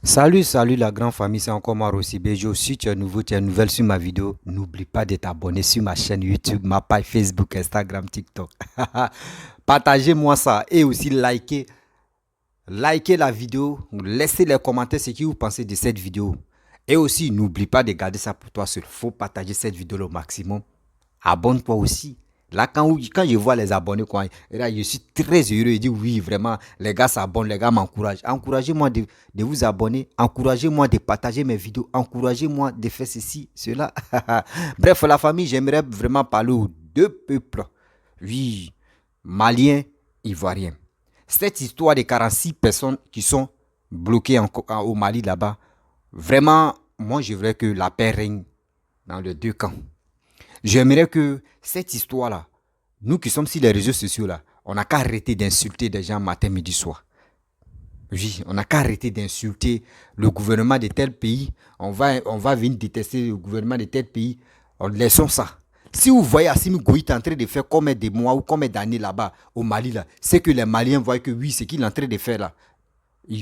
Salut la grande famille, c'est encore moi Rossi Bejo. Si tu es nouveau, tu es nouvelle sur ma vidéo, n'oublie pas de t'abonner sur ma chaîne YouTube, ma page Facebook, Instagram, TikTok. Partagez-moi ça et aussi likez la vidéo, laissez les commentaires ce que vous pensez de cette vidéo. Et aussi, n'oublie pas de garder ça pour toi seul. Il faut partager cette vidéo au maximum. Abonne-toi aussi. Là, quand je vois les abonnés, quoi, là, je suis très heureux. Je dis oui, vraiment, les gars s'abonnent, les gars m'encouragent. Encouragez-moi de vous abonner, encouragez-moi de partager mes vidéos, encouragez-moi de faire ceci, cela. Bref, la famille, j'aimerais vraiment parler aux deux peuples. Oui, Maliens, Ivoiriens. Cette histoire de 46 personnes qui sont bloquées au Mali là-bas, vraiment, moi, je voudrais que la paix règne dans les deux camps. J'aimerais que cette histoire-là, nous qui sommes sur les réseaux sociaux là, on n'a qu'à arrêter d'insulter des gens matin, midi, soir. Oui, on n'a qu'à arrêter d'insulter le gouvernement de tel pays. On va venir détester le gouvernement de tel pays. Laissons ça. Si vous voyez Assimi Goïta en train de faire combien de mois ou combien d'années là-bas au Mali, là, c'est que les Maliens voient que oui, ce qu'il est en train de faire là,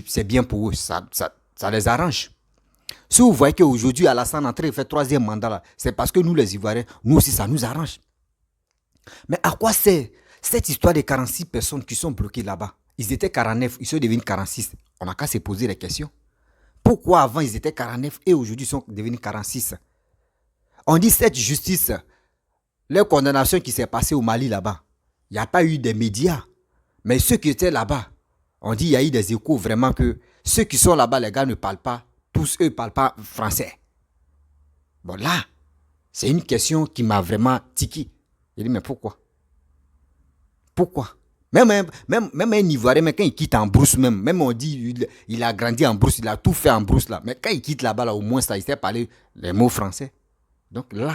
c'est bien pour eux. Ça les arrange. Si vous voyez qu'aujourd'hui, Alassane est en train de faire troisième mandat, là, c'est parce que nous, les Ivoiriens, nous aussi, ça nous arrange. Mais à quoi sert cette histoire de 46 personnes qui sont bloquées là-bas? Ils étaient 49, ils sont devenus 46. On n'a qu'à se poser les questions. Pourquoi avant ils étaient 49 et aujourd'hui ils sont devenus 46? On dit cette justice, les condamnations qui s'est passées au Mali là-bas, il n'y a pas eu de médias. Mais ceux qui étaient là-bas, on dit qu'il y a eu des échos vraiment que ceux qui sont là-bas, les gars ne parlent pas, tous eux ne parlent pas français. Bon là, c'est une question qui m'a vraiment tiqué. J'ai dit mais pourquoi? Pourquoi? Même un Ivoirien, mais quand il quitte en brousse même on dit il a grandi en brousse, il a tout fait en brousse là. Mais quand il quitte là-bas, là, au moins ça, il sait parler les mots français. Donc là,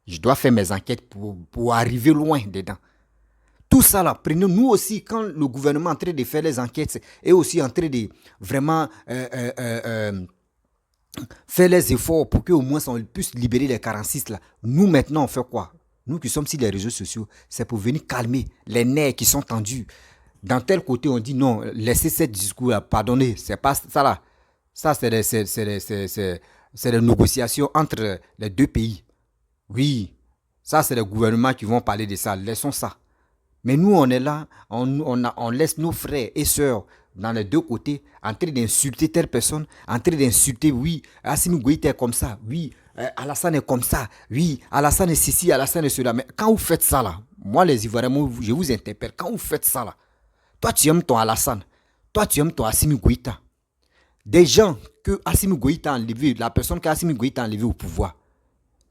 je dois faire mes enquêtes pour arriver loin dedans. Tout ça là, prenons nous aussi, quand le gouvernement est en train de faire les enquêtes et aussi en train de vraiment faire les efforts pour qu'au moins on puisse libérer les 46 là. Nous maintenant on fait quoi? Nous qui sommes sur les réseaux sociaux, c'est pour venir calmer les nerfs qui sont tendus. Dans tel côté, on dit non, laissez ce discours là, pardonnez, c'est pas ça là. Ça, c'est des négociations entre les deux pays. Oui, ça, c'est les gouvernements qui vont parler de ça. Laissons ça. Mais nous, on est là, on laisse nos frères et sœurs dans les deux côtés en train d'insulter telle personne, en train d'insulter, oui, Assimi Goïta est comme ça, oui, Alassane est comme ça, oui, Alassane est ceci, Alassane est cela. Mais quand vous faites ça là, moi les Ivoiriens, je vous interpelle, quand vous faites ça là, toi tu aimes ton Alassane, toi tu aimes ton Assimi Goïta. Des gens que Assimi Goïta a enlevé, la personne que Assimi Goïta a enlevé au pouvoir,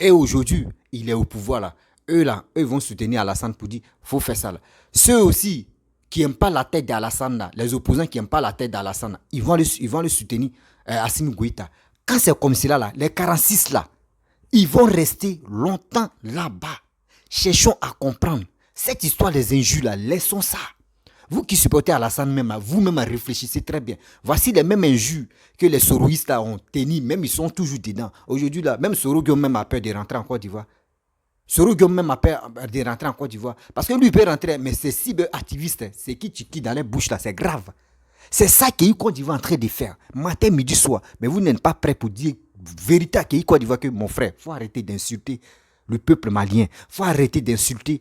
et aujourd'hui, il est au pouvoir là. Eux vont soutenir Alassane pour dire, faut faire ça là. Ceux aussi qui n'aiment pas la tête d'Alassane là, les opposants qui n'aiment pas la tête d'Alassane là, ils vont le soutenir, Assimi Goïta. Quand c'est comme cela là, les 46 là, ils vont rester longtemps là-bas. Cherchons à comprendre. Cette histoire des injures là, laissons ça. Vous qui supportez Alassane même, vous-même réfléchissez très bien. Voici les mêmes injures que les soroïstes là ont tenu, même ils sont toujours dedans. Aujourd'hui là, même Soro Guillaume même a peur de rentrer en Côte d'Ivoire. Soro Guillaume même a peur de rentrer en Côte d'Ivoire. Parce que lui il peut rentrer, mais ces cyberactivistes, c'est qui dans les bouches là, c'est grave. C'est ça que Côte d'Ivoire est en train de faire, matin, midi, soir. Mais vous n'êtes pas prêt pour dire vérité à Côte d'Ivoire que mon frère, il faut arrêter d'insulter le peuple malien. Il faut arrêter d'insulter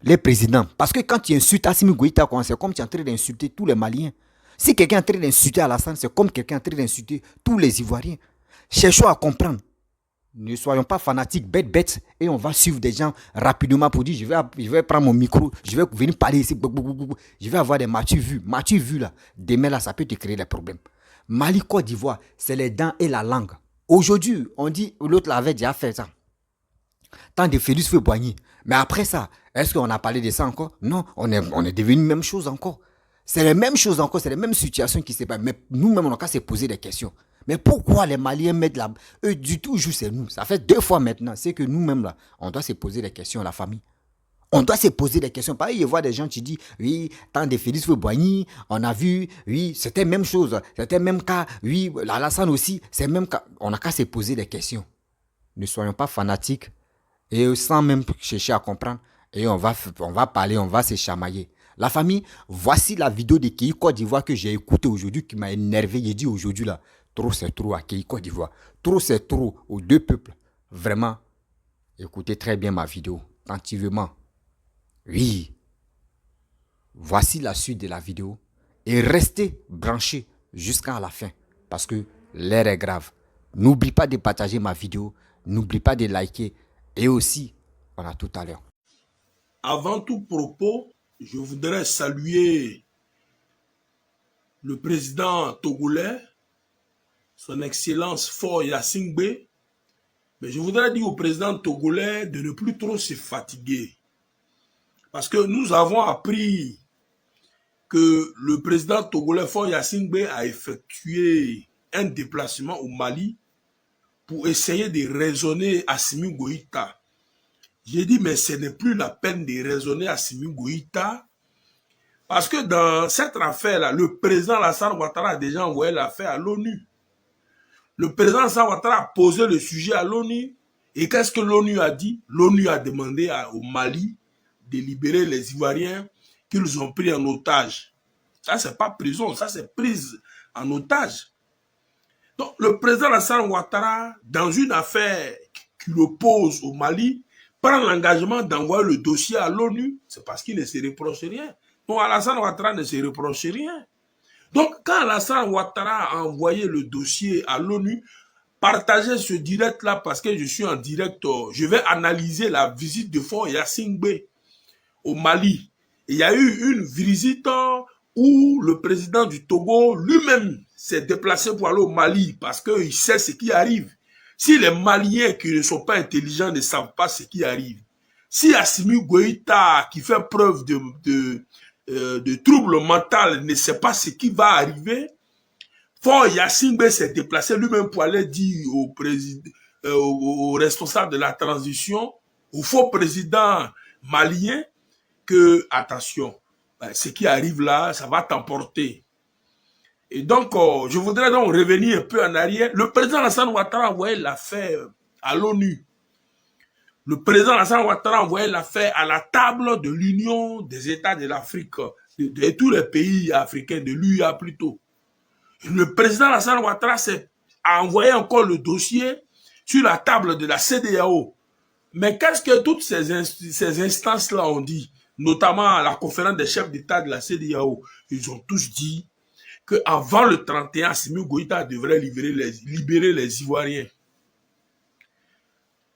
les présidents. Parce que quand tu insultes Assimi Goïta, c'est comme tu es en train d'insulter tous les Maliens. Si quelqu'un est en train d'insulter Alassane, c'est comme quelqu'un est en train d'insulter tous les Ivoiriens. Cherchons à comprendre. Ne soyons pas fanatiques, bêtes, et on va suivre des gens rapidement pour dire je vais prendre mon micro, je vais venir parler ici, je vais avoir des Mathieu vu là, demain là, ça peut te créer des problèmes. Mali, Côte d'Ivoire, c'est les dents et la langue. Aujourd'hui, on dit, l'autre l'avait déjà fait ça. Tant de Félix Feu-Boigny. Mais après ça, est-ce qu'on a parlé de ça encore? Non, on est devenu même chose encore. C'est les mêmes choses encore, c'est les mêmes situations qui se passent. Mais nous-mêmes, on n'a qu'à se poser des questions. Mais pourquoi les Maliens mettent là? Eux, du tout, juste c'est nous. Ça fait 2 fois maintenant. C'est que nous-mêmes, là, on doit se poser des questions, la famille. On doit se poser des questions. Pareil, je vois des gens qui disent, oui, tant de Félix Feu-Boigny, on a vu, oui, c'était même chose. C'était même cas, oui, Alassane aussi, c'est même cas. On n'a qu'à se poser des questions. Ne soyons pas fanatiques et sans même chercher à comprendre. Et on va parler, on va se chamailler. La famille, voici la vidéo de Kei Côte d'Ivoire que j'ai écoutée aujourd'hui qui m'a énervé. J'ai dit aujourd'hui là, Trop, c'est trop à Kéi Côte d'Ivoire. Trop, c'est trop aux deux peuples. Vraiment, écoutez très bien ma vidéo, attentivement. Oui, voici la suite de la vidéo. Et restez branchés jusqu'à la fin. Parce que l'air est grave. N'oublie pas de partager ma vidéo. N'oublie pas de liker. Et aussi, on a tout à l'heure. Avant tout propos, je voudrais saluer le président togolais, son Excellence Faure Gnassingbé. Mais je voudrais dire au président togolais de ne plus trop se fatiguer. Parce que nous avons appris que le président togolais Faure Gnassingbé a effectué un déplacement au Mali pour essayer de raisonner Assimi Goïta. J'ai dit, mais ce n'est plus la peine de raisonner Assimi Goïta, parce que dans cette affaire-là, le président Alassane Ouattara a déjà envoyé l'affaire à l'ONU. Le président Alassane Ouattara a posé le sujet à l'ONU. Et qu'est-ce que l'ONU a dit? L'ONU a demandé au Mali de libérer les Ivoiriens qu'ils ont pris en otage. Ça, c'est pas prison, ça, c'est prise en otage. Donc, le président Alassane Ouattara, dans une affaire qui le pose au Mali, prend l'engagement d'envoyer le dossier à l'ONU. C'est parce qu'il ne se reproche rien. Donc, Alassane Ouattara ne se reproche rien. Donc, quand Alassane Ouattara a envoyé le dossier à l'ONU, partagez ce direct-là parce que je suis en direct. Je vais analyser la visite de Faure Gnassingbé au Mali. Il y a eu une visite où le président du Togo lui-même s'est déplacé pour aller au Mali parce qu'il sait ce qui arrive. Si les Maliens qui ne sont pas intelligents ne savent pas ce qui arrive, si Assimi Goïta, qui fait preuve de trouble mental, ne sait pas ce qui va arriver, Faure Gnassingbé s'est déplacé lui-même pour aller dire au président, au responsable de la transition, au faux président malien, que, attention, ce qui arrive là, ça va t'emporter. Et donc, je voudrais donc revenir un peu en arrière. Le président Alassane Ouattara a envoyé l'affaire à l'ONU. Le président Alassane Ouattara a envoyé l'affaire à la table de l'Union des États de l'Afrique, de tous les pays africains, de l'UA plutôt. Le président Alassane Ouattara a envoyé encore le dossier sur la table de la CEDEAO. Mais qu'est-ce que toutes ces instances-là ont dit, notamment à la conférence des chefs d'État de la CEDEAO? Ils ont tous dit qu'avant le 31, Assimi Goïta devrait libérer les Ivoiriens.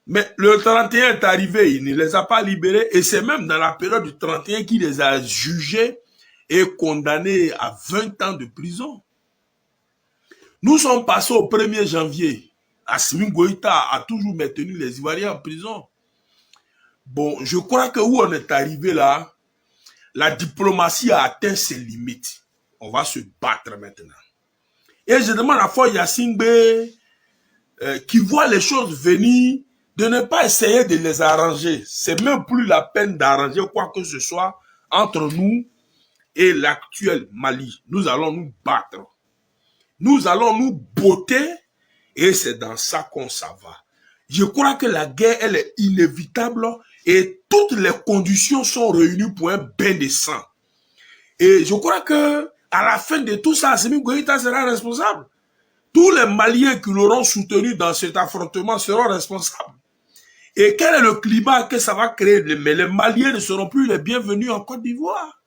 Mais le 31 est arrivé, il ne les a pas libérés, et c'est même dans la période du 31 qu'il les a jugés et condamnés à 20 ans de prison. Nous sommes passés au 1er janvier. Assimi Goïta a toujours maintenu les Ivoiriens en prison. Bon, je crois que où on est arrivé là, la diplomatie a atteint ses limites. On va se battre maintenant. Et je demande à Faure Gnassingbé, qui voit les choses venir, de ne pas essayer de les arranger. C'est même plus la peine d'arranger quoi que ce soit entre nous et l'actuel Mali. Nous allons nous battre. Nous allons nous botter et c'est dans ça qu'on s'en va. Je crois que la guerre, elle est inévitable et toutes les conditions sont réunies pour un bain de sang. Et je crois que à la fin de tout ça, Assimi Goïta sera responsable. Tous les Maliens qui l'auront soutenu dans cet affrontement seront responsables. Et quel est le climat que ça va créer? Mais les Maliens ne seront plus les bienvenus en Côte d'Ivoire.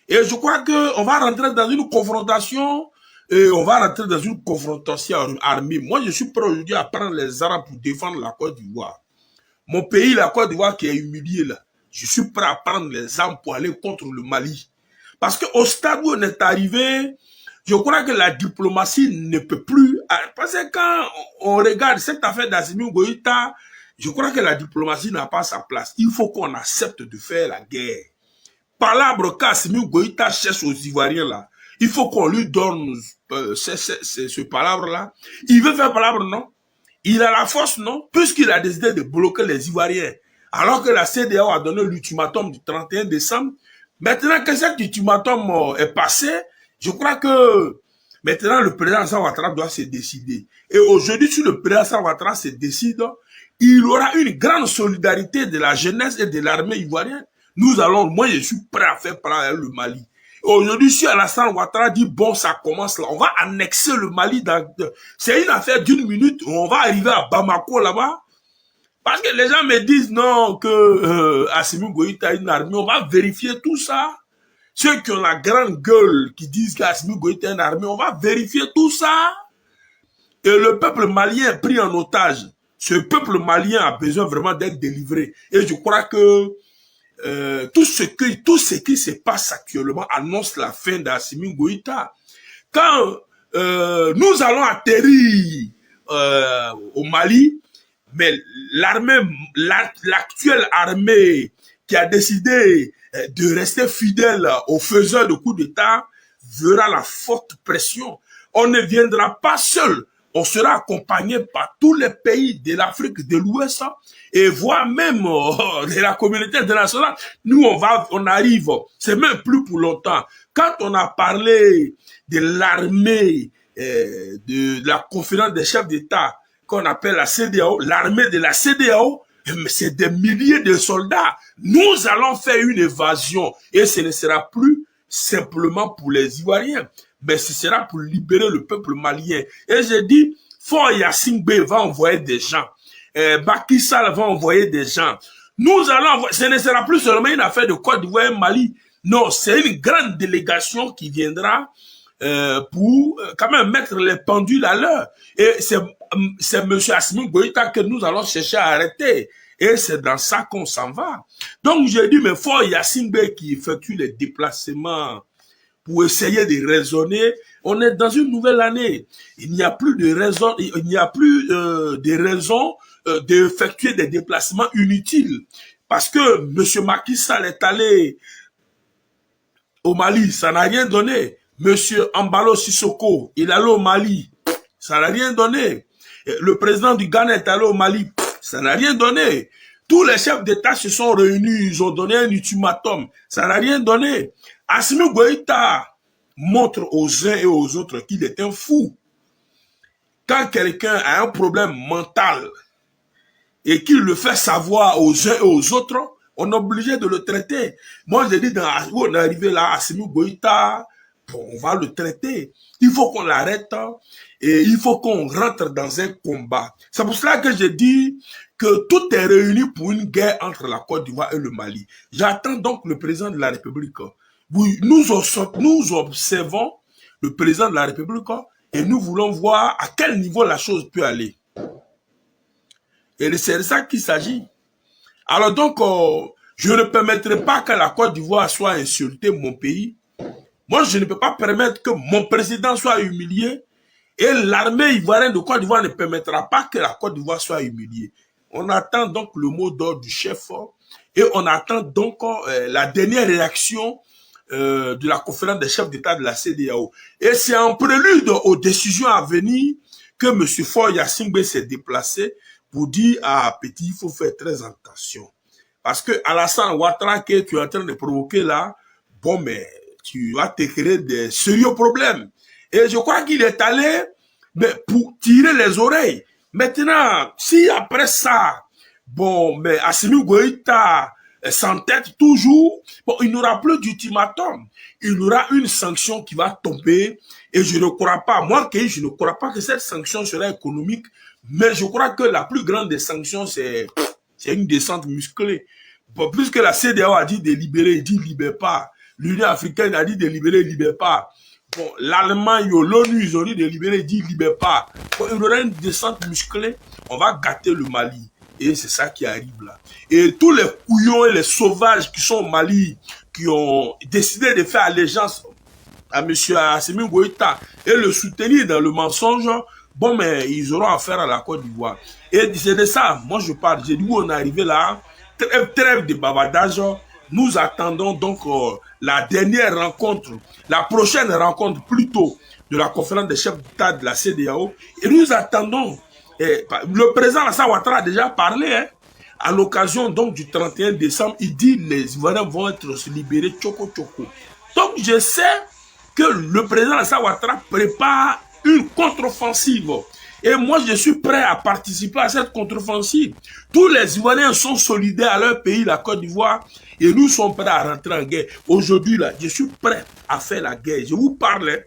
Et je crois qu'on va rentrer dans une confrontation, et on va rentrer dans une confrontation armée. Moi, je suis prêt aujourd'hui à prendre les armes pour défendre la Côte d'Ivoire. Mon pays, la Côte d'Ivoire qui est humiliée là, je suis prêt à prendre les armes pour aller contre le Mali. Parce qu'au stade où on est arrivé, je crois que la diplomatie ne peut plus... Parce que quand on regarde cette affaire d'Assimi Goïta, je crois que la diplomatie n'a pas sa place. Il faut qu'on accepte de faire la guerre. Palabre qu'Assimi Goïta cherche aux Ivoiriens là, il faut qu'on lui donne ce palabre-là. Il veut faire palabre, non? Il a la force, non? Puisqu'il a décidé de bloquer les Ivoiriens. Alors que la CEDEAO a donné l'ultimatum du 31 décembre. Maintenant que cet ultimatum est passé, je crois que maintenant le président Alassane Ouattara doit se décider. Et aujourd'hui, si le président Alassane Ouattara se décide, il aura une grande solidarité de la jeunesse et de l'armée ivoirienne. Nous allons, moi je suis prêt à faire parler le Mali. Aujourd'hui, si Alassane Ouattara dit, bon, ça commence là, on va annexer le Mali. C'est une affaire d'une minute, on va arriver à Bamako là-bas. Parce que les gens me disent, non, que Assimi Goïta a une armée, on va vérifier tout ça. Ceux qui ont la grande gueule, qui disent qu'Assimi Goïta a une armée, on va vérifier tout ça. Et le peuple malien est pris en otage. Ce peuple malien a besoin vraiment d'être délivré. Et je crois que tout ce qui se passe actuellement annonce la fin d'Assimi Goïta. Quand nous allons atterrir au Mali, mais l'actuelle armée qui a décidé de rester fidèle aux faiseurs de coups d'État verra la forte pression. On ne viendra pas seul. On sera accompagné par tous les pays de l'Afrique de l'Ouest et voire même de la communauté internationale. Nous, on arrive. C'est même plus pour longtemps. Quand on a parlé de l'armée, de la conférence des chefs d'État, qu'on appelle la CEDEAO, l'armée de la CEDEAO, c'est des milliers de soldats. Nous allons faire une évasion et ce ne sera plus simplement pour les Ivoiriens, mais ce sera pour libérer le peuple malien. Et j'ai dit, Faure Gnassingbé va envoyer des gens, Macky Sall va envoyer des gens. Nous allons envoyer, ce ne sera plus seulement une affaire de Côte d'Ivoire et Mali. Non, c'est une grande délégation qui viendra pour quand même mettre les pendules à l'heure. Et c'est M. Assimi Goïta que nous allons chercher à arrêter. Et c'est dans ça qu'on s'en va. Donc j'ai dit, mais Faure Gnassingbé qui effectue les déplacements pour essayer de raisonner, on est dans une nouvelle année. Il n'y a plus de raison, il n'y a plus de raison d'effectuer des déplacements inutiles. Parce que M. Macky Sall est allé au Mali, ça n'a rien donné. M. Embalo Sissoko, il est allé au Mali, ça n'a rien donné. Le président du Ghana est allé au Mali, ça n'a rien donné. Tous les chefs d'État se sont réunis, ils ont donné un ultimatum, ça n'a rien donné. Assimi Goïta montre aux uns et aux autres qu'il est un fou. Quand quelqu'un a un problème mental et qu'il le fait savoir aux uns et aux autres, on est obligé de le traiter. Moi, j'ai dit, on est arrivé là, Assimi Goïta, bon, on va le traiter. Il faut qu'on l'arrête et il faut qu'on rentre dans un combat. C'est pour cela que j'ai dit que tout est réuni pour une guerre entre la Côte d'Ivoire et le Mali. J'attends donc le président de la République. Oui, nous observons le président de la République et nous voulons voir à quel niveau la chose peut aller. Et c'est de ça qu'il s'agit. Alors donc, je ne permettrai pas que la Côte d'Ivoire soit insultée, mon pays. Moi, je ne peux pas permettre que mon président soit humilié et l'armée ivoirienne de Côte d'Ivoire ne permettra pas que la Côte d'Ivoire soit humiliée. On attend donc le mot d'ordre du chef et on attend donc la dernière réaction de la conférence des chefs d'État de la CEDEAO. Et c'est en prélude aux décisions à venir que M. Faure Gnassingbé s'est déplacé pour dire à Petit, il faut faire très attention. Parce que Alassane Ouattara que tu es en train de provoquer là, bon, mais tu vas te créer des sérieux problèmes. Et je crois qu'il est allé pour tirer les oreilles. Maintenant, si après ça, bon, mais Assimi Goïta s'entête toujours, bon, il n'aura plus d'ultimatum. Il y aura une sanction qui va tomber et je ne crois pas, je ne crois pas que cette sanction sera économique, mais je crois que la plus grande des sanctions, c'est une descente musclée. Bon, plus que la CEDEAO a dit de libérer, il dit libère pas. L'Union africaine a dit de libérer, il libère pas. Bon, l'Allemagne, l'ONU, ils ont dit de libérer, il dit libère pas. Bon, il y aura une descente musclée, on va gâter le Mali. Et c'est ça qui arrive là. Et tous les couillons et les sauvages qui sont au Mali, qui ont décidé de faire allégeance à M. Assimi Goïta et le soutenir dans le mensonge, bon, mais ils auront affaire à la Côte d'Ivoire. Et c'est de ça, moi je parle. J'ai dit où on est arrivé là, trêve de bavardage. Nous attendons donc la dernière rencontre, la prochaine rencontre plutôt de la conférence des chefs d'État de la CEDEAO. Et nous attendons. Le président Alassane Ouattara a déjà parlé, hein, à l'occasion donc du 31 décembre, il dit les Ivoiriens vont être libérés tchoko tchoko. Donc je sais que le président Alassane Ouattara prépare une contre-offensive. Et moi, je suis prêt à participer à cette contre-offensive. Tous les Ivoiriens sont solidaires à leur pays, la Côte d'Ivoire, et nous sommes prêts à rentrer en guerre. Aujourd'hui, là, je suis prêt à faire la guerre. Je vous parle,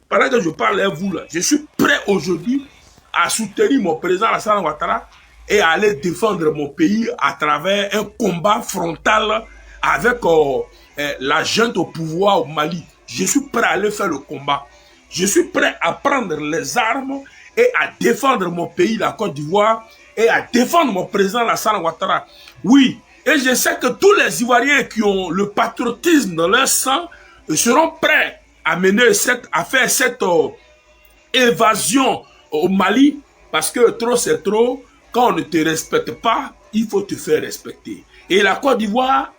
pendant que je parle à vous, là, je suis prêt aujourd'hui à soutenir mon président Alassane Ouattara et à aller défendre mon pays à travers un combat frontal avec la junte au pouvoir au Mali. Je suis prêt à aller faire le combat. Je suis prêt à prendre les armes et à défendre mon pays, la Côte d'Ivoire, et à défendre mon président Alassane Ouattara. Oui, et je sais que tous les Ivoiriens qui ont le patriotisme dans leur sang seront prêts à à faire cette évasion au Mali, parce que trop c'est trop. Quand on ne te respecte pas, il faut te faire respecter. Et la Côte d'Ivoire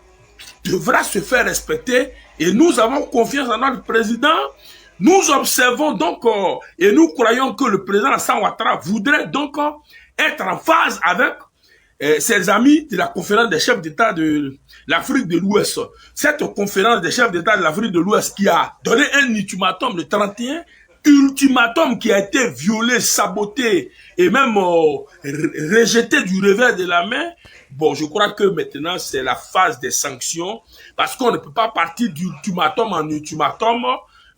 devra se faire respecter, et nous avons confiance en notre président. Nous observons donc et nous croyons que le président Alassane Ouattara voudrait donc être en phase avec ses amis de la conférence des chefs d'État de l'Afrique de l'Ouest. Cette conférence des chefs d'État de l'Afrique de l'Ouest qui a donné un ultimatum le 31, ultimatum qui a été violé, saboté et même rejeté du revers de la main. Bon, je crois que maintenant c'est la phase des sanctions, parce qu'on ne peut pas partir d'ultimatum en ultimatum.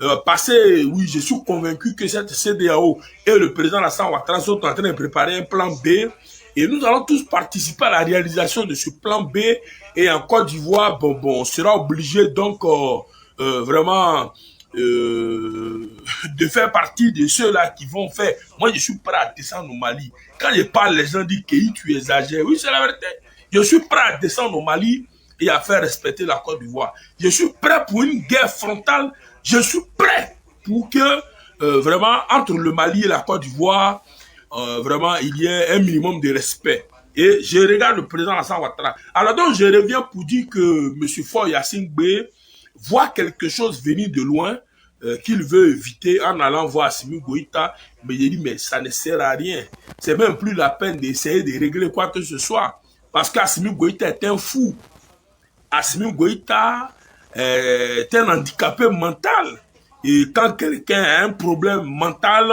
Oui, je suis convaincu que cette CEDEAO et le président Alassane Ouattara sont en train de préparer un plan B, et nous allons tous participer à la réalisation de ce plan B. Et en Côte d'Ivoire, on sera obligé donc vraiment de faire partie de ceux-là qui vont faire. Moi, je suis prêt à descendre au Mali. Quand je parle, les gens disent que tu exagères. Oui, c'est la vérité. Je suis prêt à descendre au Mali et à faire respecter la Côte d'Ivoire. Je suis prêt pour une guerre frontale. Je suis prêt pour que vraiment entre le Mali et la Côte d'Ivoire, vraiment il y ait un minimum de respect. Et je regarde le président Alassane Ouattara. Alors donc je reviens pour dire que M. Faure Gnassingbé voit quelque chose venir de loin qu'il veut éviter en allant voir Assimi Goïta. Mais il dit mais ça ne sert à rien. C'est même plus la peine d'essayer de régler quoi que ce soit. Parce qu'Assimi Goïta est un fou. Assimi Goïta est un handicapé mental. Et quand quelqu'un a un problème mental,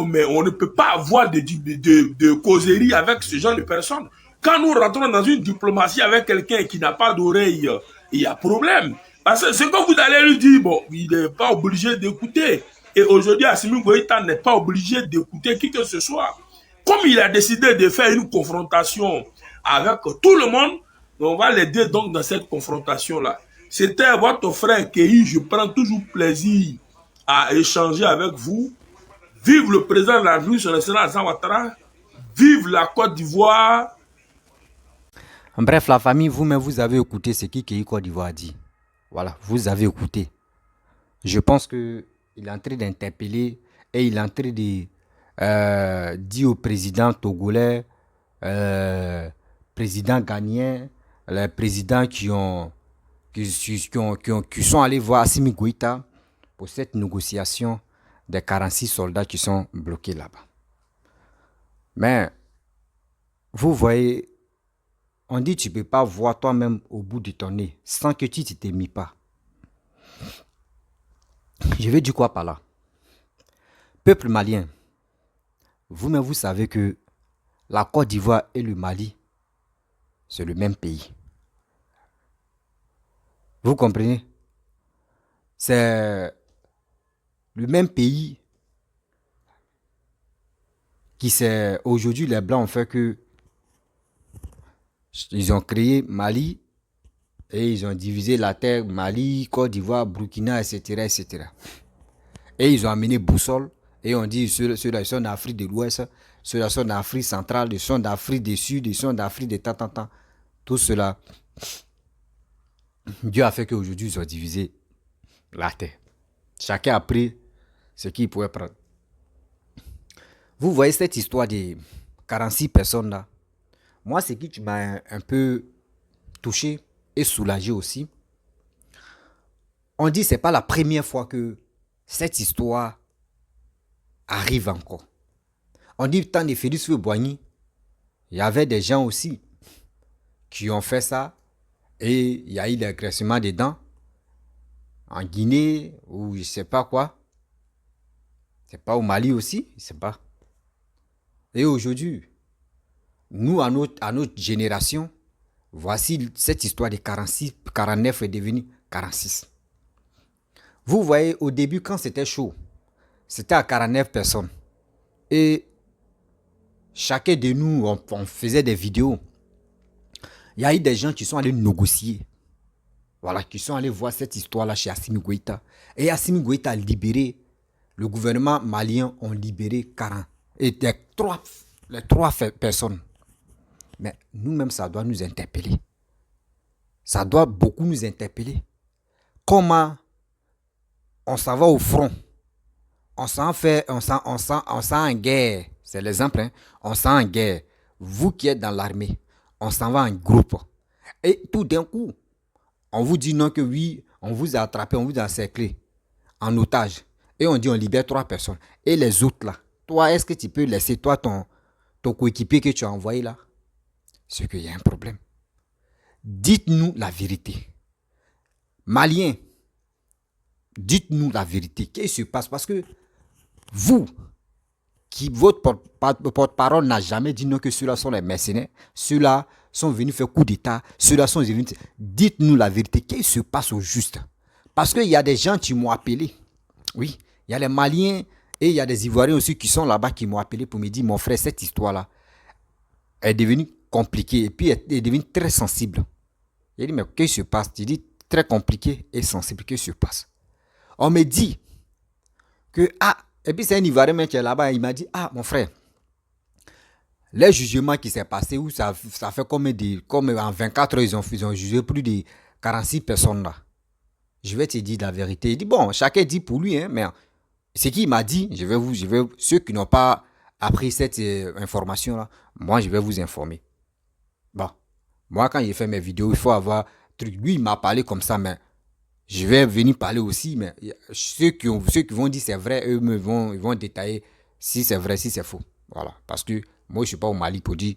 mais on ne peut pas avoir de causerie avec ce genre de personnes. Quand nous rentrons dans une diplomatie avec quelqu'un qui n'a pas d'oreille, il y a problème. Parce que ce que vous allez lui dire, il n'est pas obligé d'écouter. Et aujourd'hui, Assimi Goïta n'est pas obligé d'écouter qui que ce soit. Comme il a décidé de faire une confrontation avec tout le monde, on va l'aider donc dans cette confrontation-là. C'était votre frère Kéhi, je prends toujours plaisir à échanger avec vous. Vive le président de la République, son excellence Alassane Ouattara. Vive la Côte d'Ivoire. En bref, la famille, vous-même, vous avez écouté ce qui Kéhi Côte d'Ivoire a dit. Voilà, vous avez écouté. Je pense qu'il est en train d'interpeller et il est en train de dire au président togolais, président ghanéen, les présidents qui sont allés voir Assimi Goïta pour cette négociation des 46 soldats qui sont bloqués là-bas. Mais, vous voyez, on dit que tu ne peux pas voir toi-même au bout de ton nez sans que tu ne t'y mis pas. Je vais dire quoi par là? Peuple malien, vous-même vous savez que la Côte d'Ivoire et le Mali, c'est le même pays. Vous comprenez? C'est le même pays qui s'est... Aujourd'hui, les Blancs ont fait que ils ont créé Mali et ils ont divisé la terre Mali, Côte d'Ivoire, Burkina, etc., etc. Et ils ont amené Boussole et on dit ceux-là sont d'Afrique de l'Ouest, ceux-là sont d'Afrique centrale, ils sont d'Afrique du Sud, ils sont d'Afrique de tant. Tout cela, Dieu a fait qu'aujourd'hui ils ont divisé la terre. Chacun a pris ce qu'il pouvait prendre. Vous voyez cette histoire de 46 personnes là. Moi, ce qui m'a un peu touché et soulagé aussi. On dit que ce n'est pas la première fois que cette histoire arrive encore. On dit que tant de Félix Houphouët-Boigny, il y avait des gens aussi qui ont fait ça et il y a eu des graissements des dents en Guinée ou je ne sais pas quoi. C'est pas au Mali aussi, c'est pas. Et aujourd'hui, nous, à notre génération, voici cette histoire de 46, 49 est devenue 46. Vous voyez, au début, quand c'était chaud, c'était à 49 personnes. Et chacun de nous, on faisait des vidéos. Il y a eu des gens qui sont allés négocier. Voilà, qui sont allés voir cette histoire-là chez Assimi Goïta. Et Assimi Goïta a libéré, le gouvernement malien a libéré 40. Et les trois personnes. Mais nous-mêmes, ça doit nous interpeller. Ça doit beaucoup nous interpeller. Comment on s'en va au front, on s'en en guerre, c'est l'exemple, hein? On s'en en guerre. Vous qui êtes dans l'armée, on s'en va en groupe. Et tout d'un coup, on vous dit non que oui, on vous a attrapé, on vous a encerclé en otage. Et on dit on libère 3 personnes. Et les autres là, toi, est-ce que tu peux laisser toi ton coéquipier que tu as envoyé là? C'est qu'il y a un problème. Dites-nous la vérité. Maliens, dites-nous la vérité. Qu'est-ce qui se passe? Parce que vous, votre porte-parole n'a jamais dit non que ceux-là sont les mercenaires, ceux-là sont venus faire coup d'État, ceux-là sont venus... Dites-nous la vérité. Qu'est-ce qui se passe au juste? Parce qu'il y a des gens qui m'ont appelé. Oui, il y a les Maliens et il y a des Ivoiriens aussi qui sont là-bas qui m'ont appelé pour me dire, mon frère, cette histoire-là est devenue compliquée et puis elle est devenue très sensible. J'ai dit, mais qu'est-ce qui se passe? Tu dis, très compliqué et sensible, qu'est-ce qui se passe? On me dit que, et puis c'est un Ivoirien qui est là-bas, il m'a dit, mon frère, les jugements qui s'est passé, où ça fait comme en 24 heures, ils ont jugé plus de 46 personnes là. Je vais te dire la vérité. Il dit, bon, chacun dit pour lui, hein, mais ce qu'il m'a dit, ceux qui n'ont pas appris cette information-là, moi, je vais vous informer. Bon, moi, quand j'ai fait mes vidéos, il faut avoir truc. Lui, il m'a parlé comme ça, mais je vais venir parler aussi, mais ceux qui vont dire c'est vrai, eux ils vont détailler si c'est vrai, si c'est faux. Voilà, parce que moi, je ne suis pas au Mali pour dire,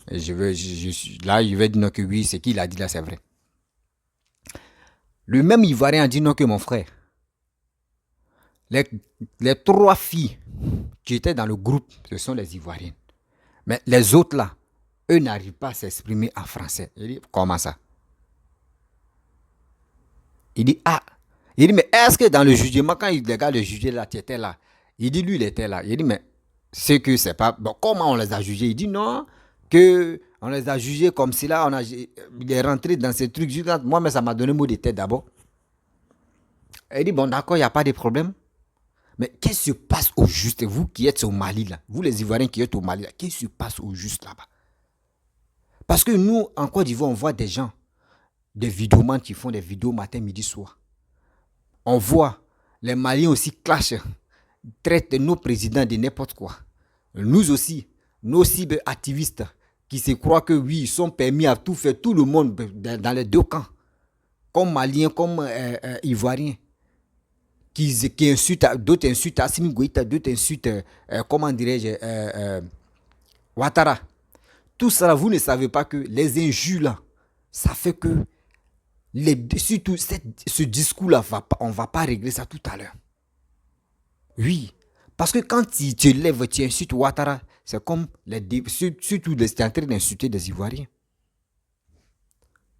là, je vais dire non que oui, ce qu'il a dit là, c'est vrai. Le même Ivoirien a dit non que mon frère. Les 3 filles qui étaient dans le groupe, ce sont les Ivoiriennes. Mais les autres là, eux n'arrivent pas à s'exprimer en français. Il dit, comment ça? Il dit, il dit, mais est-ce que dans le jugement, quand les gars le jugeaient là, tu étais là? Il dit, lui, il était là. Il dit, mais c'est que c'est pas... Bon, comment on les a jugés? Il dit, non, que on les a jugés comme cela, il est rentré dans ces trucs. Moi, mais ça m'a donné mot de tête d'abord. Il dit, bon, d'accord, il n'y a pas de problème. Mais qu'est-ce qui se passe au juste? Vous qui êtes au Mali, là, vous les Ivoiriens qui êtes au Mali, là, qu'est-ce qui se passe au juste là-bas? Parce que nous, en Côte d'Ivoire, on voit des gens, des vidéomans qui font des vidéos matin, midi, soir. On voit les Maliens aussi clashent, traitent nos présidents de n'importe quoi. Nous aussi, nos cyberactivistes qui se croient que oui, ils sont permis à tout faire, tout le monde dans les deux camps, comme Maliens, comme Ivoiriens, qui insultent, d'autres insultent Assimi Goïta, d'autres insultent, comment dirais-je, Ouattara. Tout ça, vous ne savez pas que les injures là, ça fait que surtout ce discours-là, on ne va pas régler ça tout à l'heure. Oui. Parce que quand tu te lèves, tu insultes Ouattara, c'est comme surtout tu es en train d'insulter des Ivoiriens.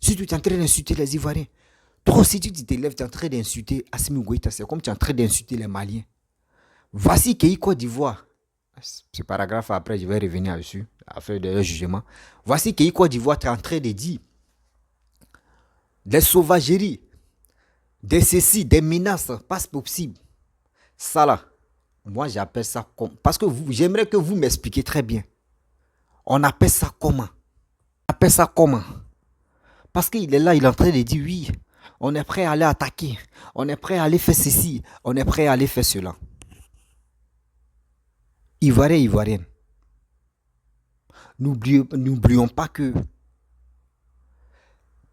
Surtout tu es en train d'insulter les Ivoiriens. Toi aussi, tu te lèves, tu es en train d'insulter Assimi Goïta, c'est comme tu es en train d'insulter les Maliens. Voici Pays Côte d'Ivoire. Ce paragraphe, après, je vais revenir dessus, à faire des jugements. Voici Pays Côte d'Ivoire, tu es en train de dire des sauvageries, des ceci, des menaces, pas possible. Ça là, moi j'appelle ça comme... Parce que j'aimerais que vous m'expliquiez très bien. On appelle ça comment? On appelle ça comment? Parce qu'il est là, il est en train de dire oui, on est prêt à aller attaquer, on est prêt à aller faire ceci, on est prêt à aller faire cela. Ivoiriens, Ivoiriennes, n'oublions pas que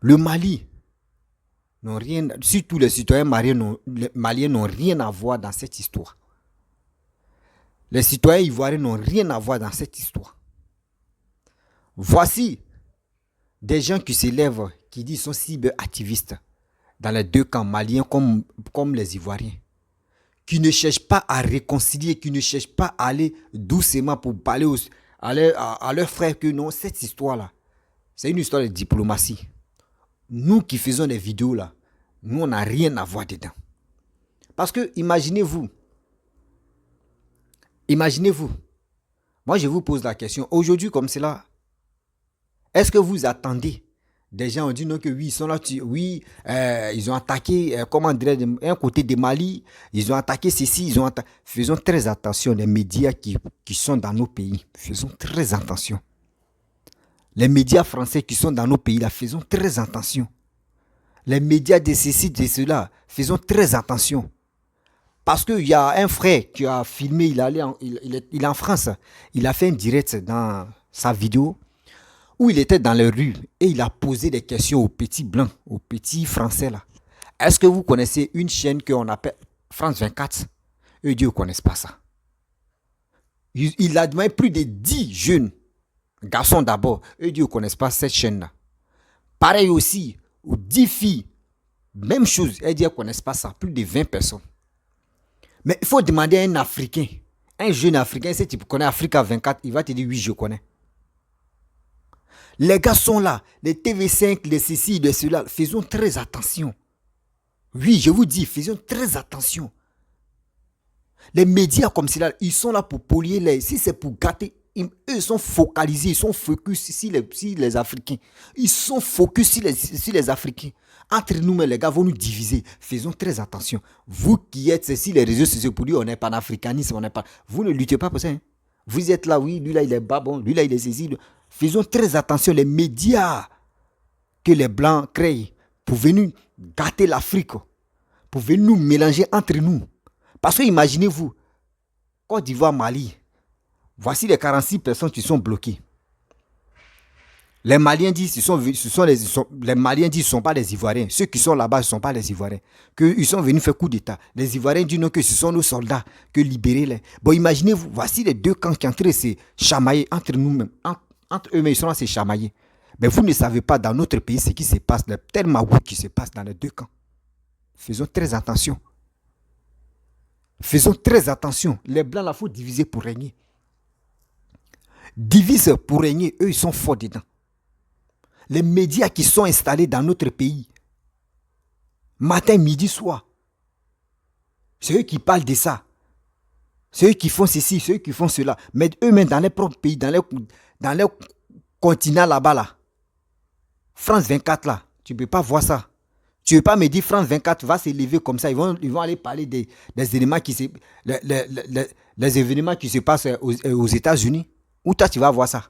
le Mali n'ont rien, surtout les citoyens maliens n'ont rien à voir dans cette histoire. Les citoyens ivoiriens n'ont rien à voir dans cette histoire. Voici des gens qui s'élèvent, qui disent sont cyberactivistes dans les deux camps maliens comme les Ivoiriens, qui ne cherchent pas à réconcilier, qui ne cherchent pas à aller doucement pour parler à leurs frères que non, cette histoire-là, c'est une histoire de diplomatie. Nous qui faisons des vidéos là, nous on n'a rien à voir dedans. Parce que imaginez-vous, moi je vous pose la question, aujourd'hui comme cela, est-ce que vous attendez? Des gens ont dit non que oui, ils sont là, oui, ils ont attaqué, comment dire, un côté de Mali, ils ont attaqué ceci, ils ont attaqué. Faisons très attention, les médias qui sont dans nos pays, faisons très attention. Les médias français qui sont dans nos pays, là, faisons très attention. Les médias de ceci, de cela, faisons très attention. Parce qu'il y a un frère qui a filmé, il est en France, il a fait un direct dans sa vidéo, où il était dans les rues et il a posé des questions aux petits blancs, aux petits français là. Est-ce que vous connaissez une chaîne qu'on appelle France 24? Eux, Dieu ne connaissent pas ça. Il a demandé plus de 10 jeunes garçons d'abord. Eux, Dieu ne connaissent pas cette chaîne-là. Pareil aussi, aux 10 filles, même chose, elles ne connaissent pas ça. Plus de 20 personnes. Mais il faut demander à un Africain, un jeune Africain, si tu connais Africa 24, il va te dire oui, je connais. Les gars sont là, les TV5, les ceci, les cela. Faisons très attention. Oui, je vous dis, faisons très attention. Les médias comme cela, ils sont là pour polluer les. Si c'est pour gâter, eux sont focalisés, ils sont focus sur les Africains. Ils sont focus sur les Africains. Entre nous, les gars vont nous diviser. Faisons très attention. Vous qui êtes sur les réseaux sociaux pour dire on n'est pas africanisme, on n'est pas. Vous ne luttez pas pour ça. Hein? Vous êtes là, oui, lui là il est babon, lui là il est ceci. Faisons très attention, les médias que les Blancs créent pour venir gâter l'Afrique, pour venir nous mélanger entre nous. Parce que imaginez-vous, Côte d'Ivoire, Mali, voici les 46 personnes qui sont bloquées. Les Maliens disent les Maliens disent ce ne sont pas les Ivoiriens. Ceux qui sont là-bas ne sont pas les Ivoiriens. Qu'ils sont venus faire coup d'État. Les Ivoiriens disent non, que ce sont nos soldats, que libérez-les. Bon, imaginez-vous, voici les deux camps qui sont en train de se chamailler entre nous-mêmes. Entre eux-mêmes, ils sont là, se chamailler. Mais vous ne savez pas dans notre pays ce qui se passe, le tel magouille qui se passe dans les deux camps. Faisons très attention. Faisons très attention. Les Blancs, il faut diviser pour régner. Divise pour régner, eux, ils sont forts dedans. Les médias qui sont installés dans notre pays, matin, midi, soir, c'est eux qui parlent de ça. C'est eux qui font ceci, c'est eux qui font cela. Mais eux-mêmes, dans les propres pays, dans les continents là-bas, là, France 24, là, tu ne peux pas voir ça. Tu ne peux pas me dire France 24 va se lever comme ça. Ils vont aller parler des éléments les événements qui se passent aux États-Unis. Où toi, tu vas voir ça?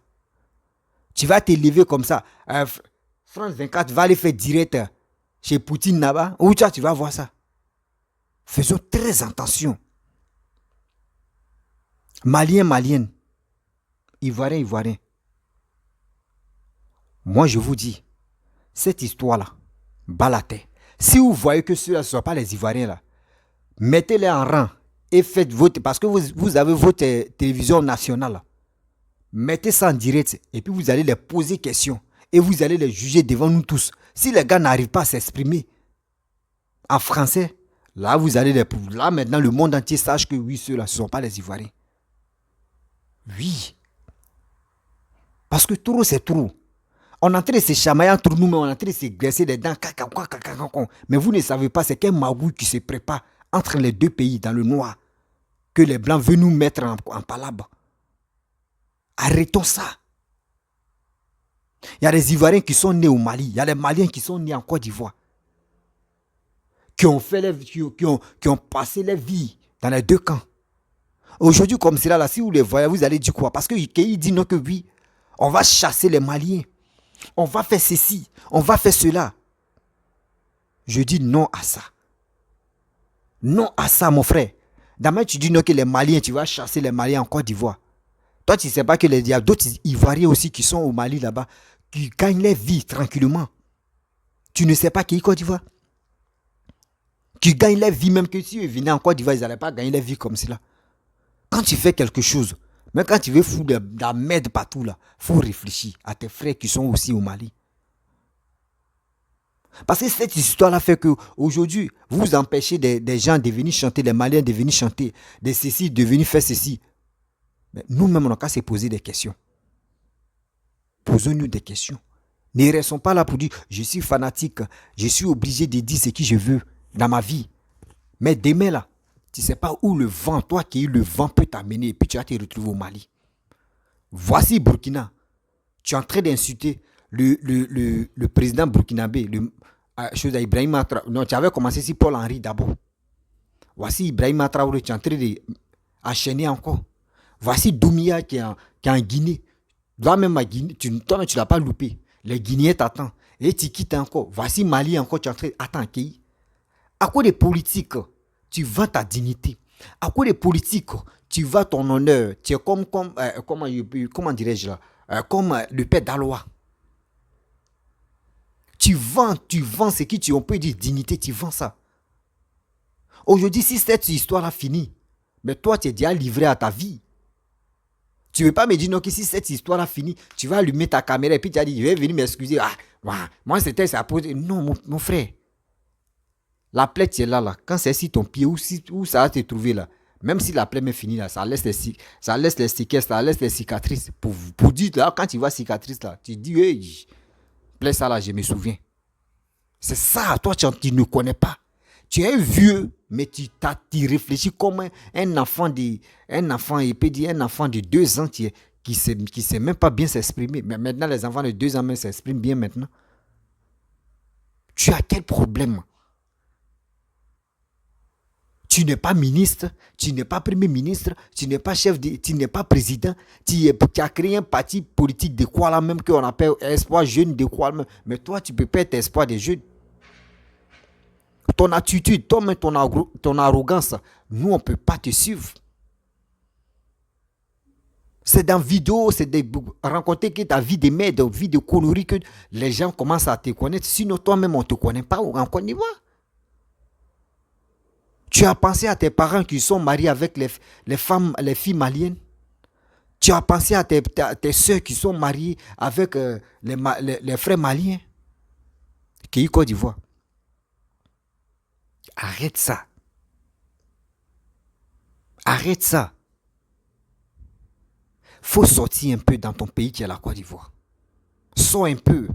Tu vas te lever comme ça. France 24 va aller faire direct chez Poutine là-bas. Où toi, tu vas voir ça? Faisons très attention. Maliens, Maliennes. Ivoiriens, Ivoiriens. Moi, je vous dis, cette histoire-là, balatez. Si vous voyez que ceux-là ne sont pas les Ivoiriens là, mettez-les en rang et faites voter. Parce que vous avez votre télévision nationale là. Mettez ça en direct et puis vous allez les poser questions et vous allez les juger devant nous tous. Si les gars n'arrivent pas à s'exprimer en français, là vous allez là maintenant le monde entier sache que oui, ceux-là ne sont pas les Ivoiriens. Oui. Parce que trop c'est trop. On est en train de se chamailler entre nous, mais on est en train de se graisser les dents. Mais vous ne savez pas, c'est qu'un magouille qui se prépare entre les deux pays dans le noir que les Blancs veulent nous mettre en palabre. Arrêtons ça. Il y a des Ivoiriens qui sont nés au Mali. Il y a des Maliens qui sont nés en Côte d'Ivoire. Qui ont passé leur vie dans les deux camps. Aujourd'hui, comme c'est là, si vous les voyez, vous allez dire quoi? Parce qu'il dit non que oui, on va chasser les Maliens. On va faire ceci. On va faire cela. Je dis non à ça. Non à ça, mon frère. D'abord, tu dis non que les Maliens, tu vas chasser les Maliens en Côte d'Ivoire. Toi, tu ne sais pas qu'il y a d'autres Ivoiriens aussi qui sont au Mali là-bas, qui gagnent leur vie tranquillement. Tu ne sais pas qui est Côte d'Ivoire. Qui gagnent leur vie, même que si ils venaient en Côte d'Ivoire, ils n'allaient pas gagner leur vie comme cela. Quand tu fais quelque chose, même quand tu veux foutre de la merde partout là, il faut réfléchir à tes frères qui sont aussi au Mali. Parce que cette histoire-là fait que aujourd'hui, vous empêchez des gens de venir chanter, les Maliens de venir chanter, de ceci, de venir faire ceci. Mais nous-mêmes, on n'a qu'à se poser des questions. Posons-nous des questions. Ne restons pas là pour dire, je suis fanatique, je suis obligé de dire ce que je veux dans ma vie. Mais demain, là, tu ne sais pas où le vent, toi qui es le vent peut t'amener et puis tu vas te retrouver au Mali. Voici Burkina. Tu es en train d'insulter le président burkinabé, chose à Ibrahim Traoré. Non, tu avais commencé si Paul Henry d'abord. Voici Ibrahim Traoré, tu es en train d'enchaîner encore. Voici Doumbia qui est en Guinée. Toi-même, toi-même, tu ne l'as pas loupé. Les Guinéens t'attendent. Et tu quittes encore. Voici Mali encore, tu es en train d'attendre. À quoi des politiques, tu vends ta dignité. À quoi des politiques, tu vends ton honneur. Tu es comment dirais-je là, comme le père d'Alois. Tu vends ce que on peut dire dignité, tu vends ça. Aujourd'hui, si cette histoire-là finit, mais toi, tu es déjà livré à ta vie. Tu ne veux pas me dire non que si cette histoire-là finit, tu vas allumer ta caméra et puis tu as dit, je vais venir m'excuser. Ah, moi, c'était ça. Non, mon frère. La plaie, tu es là. Quand c'est si ton pied, où ça va te trouver là. Même si la plaie est finie là, ça laisse les séquelles, ça laisse les cicatrices. Pour dire là, quand tu vois cicatrice là, tu dis, hey, plaie ça là, je me souviens. C'est ça, toi, tu ne connais pas. Tu es vieux, mais tu réfléchis comme un enfant de 2 ans qui ne sait même pas bien s'exprimer. Mais maintenant, les enfants de 2 ans même s'expriment bien maintenant. Tu as quel problème? Tu n'es pas ministre, tu n'es pas premier ministre, tu n'es pas tu n'es pas président, tu as créé un parti politique de quoi là même qu'on appelle espoir jeune de quoi même. Mais toi, tu ne peux pas être espoir des jeunes. Ton attitude, toi-même, ton arrogance, nous, on ne peut pas te suivre. C'est dans vidéo, c'est de rencontrer que ta vie de merde, vie de conneries que les gens commencent à te connaître. Sinon, toi-même, on ne te connaît pas en Côte d'Ivoire. Tu as pensé à tes parents qui sont mariés avec les filles maliennes. Tu as pensé à tes soeurs qui sont mariées avec les frères maliens. Qui est Côte d'Ivoire. Arrête ça. Arrête ça. Faut sortir un peu dans ton pays qui est la Côte d'Ivoire. Sors un peu.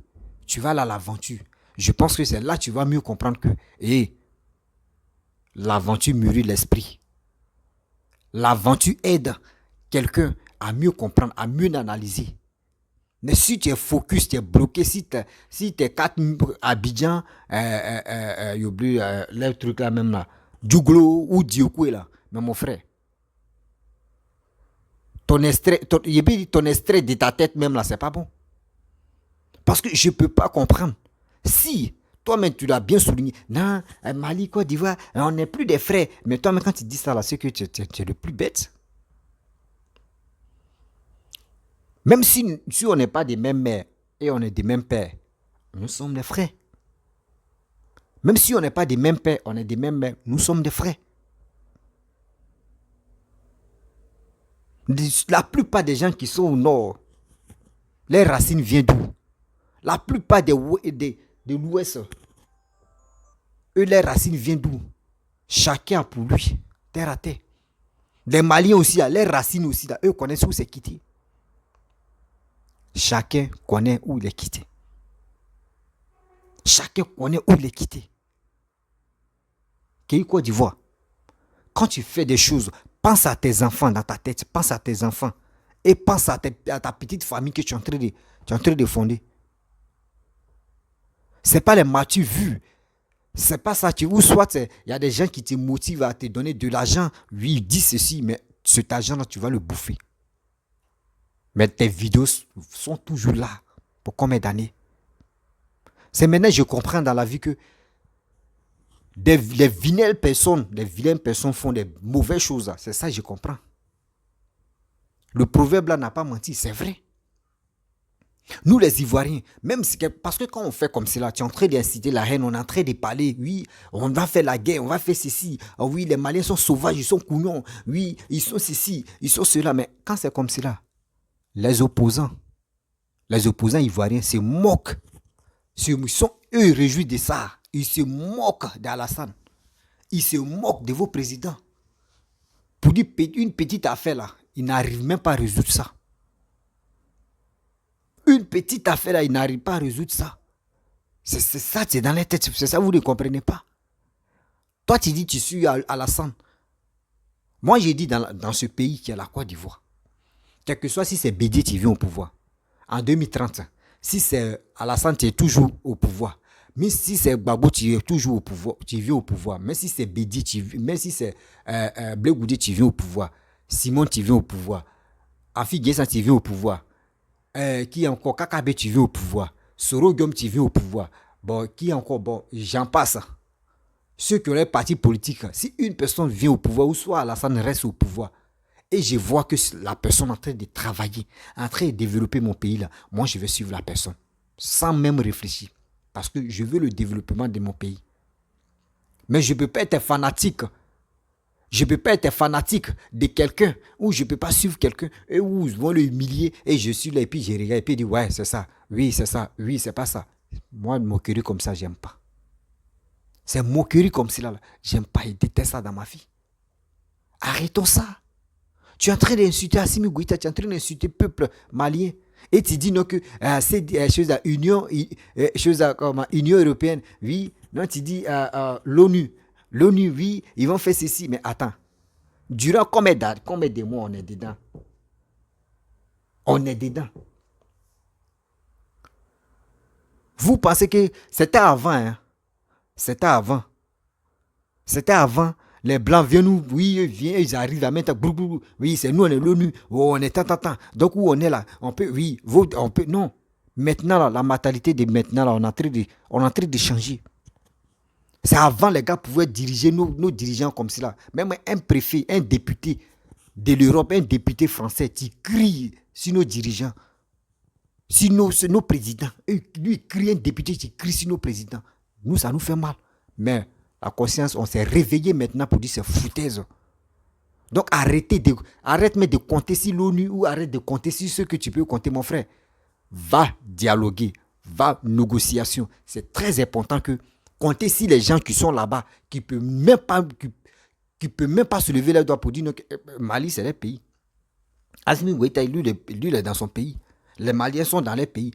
Tu vas là à l'aventure. Je pense que c'est là que tu vas mieux comprendre que l'aventure mûrit l'esprit. L'aventure aide quelqu'un à mieux comprendre, à mieux analyser. Mais si tu es focus, tu es bloqué, si tu es 4 Abidjan, j'ai oublié le truc là même là, Djouglo ou Diokoué là, mais mon frère, ton extrait de ta tête même là, c'est pas bon. Parce que je ne peux pas comprendre. Si toi-même tu l'as bien souligné, non, Mali, Côte d'Ivoire, on n'est plus des frères. Mais toi-même quand tu dis ça là, c'est que tu es le plus bête. Même si on n'est pas des mêmes mères et on est des mêmes pères, nous sommes des frères. Même si on n'est pas des mêmes pères, on est des mêmes mères, nous sommes des frères. La plupart des gens qui sont au nord, les racines viennent d'où? La plupart de l'ouest, eux, les racines viennent d'où? Chacun pour lui, terre à terre. Les Maliens aussi, les racines aussi, eux connaissent où c'est quitté. Chacun connaît où il est quitté. Chacun connaît où il est quitté. Qu'est-ce Côte d'Ivoire? Quand tu fais des choses, pense à tes enfants dans ta tête, pense à tes enfants et pense à ta petite famille que tu es en train de fonder. Ce n'est pas les matures vues. C'est pas ça. Ou soit il y a des gens qui te motivent à te donner de l'argent. Oui, ils disent ceci, mais cet argent-là, tu vas le bouffer. Mais tes vidéos sont toujours là. Pour combien d'années? C'est maintenant que je comprends dans la vie que les vilaines personnes font des mauvaises choses. C'est ça que je comprends. Le proverbe là n'a pas menti, c'est vrai. Nous les Ivoiriens, même si, parce que quand on fait comme cela, tu es en train d'inciter la haine, on est en train de parler, oui, on va faire la guerre, on va faire ceci, oh, oui, les Maliens sont sauvages, ils sont couillons, oui, ils sont ceci, ils sont cela, mais quand c'est comme cela, les opposants ivoiriens se moquent, ils sont Eux, ils réjouissent de ça. Ils se moquent d'Alassane. Ils se moquent de vos présidents. Pour dire une petite affaire là, ils n'arrivent même pas à résoudre ça. Une petite affaire là, ils n'arrivent pas à résoudre ça. C'est ça, c'est dans les têtes. C'est ça, vous ne comprenez pas. Toi, tu dis, tu suis Alassane. Moi, j'ai dit dans ce pays qui est la Côte d'Ivoire, quel que soit si c'est Bédié qui vient au pouvoir, en 2030, si c'est Alassane qui est toujours au pouvoir, mais si c'est Gbagbo qui est toujours au pouvoir, qui vient au pouvoir, même si c'est Bédié, même si c'est Blé Goudé qui vient au pouvoir, Simon qui vient au pouvoir, Afi Guessan qui vient au pouvoir, qui est encore Kakabe qui vient au pouvoir, Soro Guillaume qui vient au pouvoir, bon, qui est encore, bon, j'en passe. Ceux qui ont les partis politiques, si une personne vient au pouvoir, ou soit Alassane reste au pouvoir, et je vois que la personne est en train de travailler, en train de développer mon pays là, moi je vais suivre la personne, sans même réfléchir, parce que je veux le développement de mon pays. Mais je ne peux pas être fanatique. Je ne peux pas être fanatique de quelqu'un, ou je ne peux pas suivre quelqu'un, et où ils vont le humilier, et je suis là, et puis je regarde, et puis je dis, ouais, c'est ça, oui, c'est ça, oui, c'est pas ça. Moi, une moquerie comme ça, j'aime pas. C'est une moquerie comme cela, j'aime pas, je déteste ça dans ma vie. Arrêtons ça. Tu es en train d'insulter Assimi Goïta, tu es en train d'insulter le peuple malien. Et tu dis non que c'est chose à Union européenne, oui. Non, tu dis l'ONU. L'ONU, oui, ils vont faire ceci. Mais attends, durant combien de mois on est dedans? On est dedans. Vous pensez que c'était avant, hein? C'était avant. C'était avant. Les Blancs viennent nous, oui, ils arrivent à mettre, oui, c'est nous, on est l'ONU, oh, on est tant. Donc, où on est là, on peut, oui, on peut, non. Maintenant, là, la mentalité de maintenant, là, on est en train de changer. C'est avant, les gars pouvaient diriger nos dirigeants comme cela. Même un préfet, un député de l'Europe, un député français qui crie sur nos dirigeants, sur nos présidents. Lui, il crie, un député qui crie sur nos présidents. Nous, ça nous fait mal. Mais la conscience, on s'est réveillé maintenant pour dire c'est foutaise. Donc arrête même de compter sur l'ONU ou arrête de compter sur ce que tu peux compter, mon frère. Va dialoguer, va négociation. C'est très important que compter sur les gens qui sont là-bas, qui ne peuvent même pas se lever les doigts pour dire que Mali, c'est leur pays. Assimi Goïta, lui, il est dans son pays. Les Maliens sont dans leur pays.